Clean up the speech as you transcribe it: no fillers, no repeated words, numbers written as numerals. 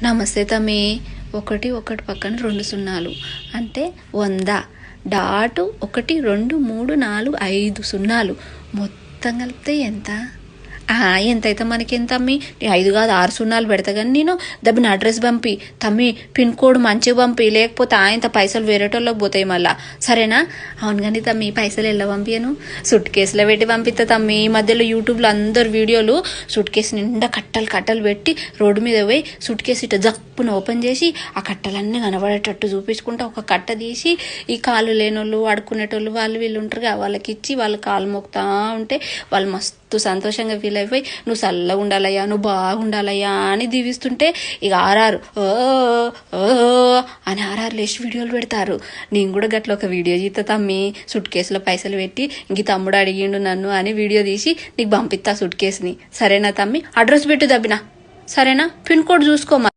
నమస్తే తమ్మి. 1 1 పక్కన 2 సున్నాలు అంటే 100. డాటు 1 2 3 4 5 సున్నాలు మొత్తం కలిపితే ఎంత? ఎంతైతే మనకేం తమ్మి? 5 కాదు 6 సున్నాలు పెడతా కానీ నేను దబ్బిన అడ్రస్ పంపి తమ్మి, పిన్ కోడ్ మంచిగా పంపి, లేకపోతే ఆయనతో పైసలు వేరేటోళ్ళకి పోతాయి మళ్ళా, సరేనా? అవును కానీ తమ్మి, పైసలు ఎలా పంపాను? సుట్ కేసులో పెట్టి పంపిస్తా తమ్మి. ఈ మధ్యలో యూట్యూబ్లో అందరు వీడియోలు సుట్ కేసు నిండా కట్టలు పెట్టి రోడ్డు మీద పోయి సుట్ కేసు ఇట్లా జప్పున ఓపెన్ చేసి ఆ కట్టలన్నీ కనబడేటట్టు చూపించుకుంటా ఒక కట్ట తీసి ఈ కాళ్ళు లేనోళ్ళు ఆడుకునేటోళ్ళు వాళ్ళు వీళ్ళు ఉంటారు కదా, వాళ్ళకి ఇచ్చి వాళ్ళు కాలు మోపుతా ఉంటే వాళ్ళు మస్తు సంతోషంగా ఫీల్ అయిపోయి నువ్వు చల్లగా ఉండాలయ్యా, నువ్వు బాగుండాలయ్యా అని దీవిస్తుంటే ఇక ఆర్ఆర్ అని ఆర్ఆర్ లేచి వీడియోలు పెడతారు. నేను కూడా గట్ల ఒక వీడియో తీస్తా తమ్మి, సుట్ కేసులో పైసలు పెట్టి ఇంక తమ్ముడు అడిగిండు నన్ను అని వీడియో తీసి నీకు పంపిస్తా సుట్ కేసుని, సరేనా తమ్మి? అడ్రస్ పెట్టు దబ్బినా, సరేనా? Pin code చూసుకోమా.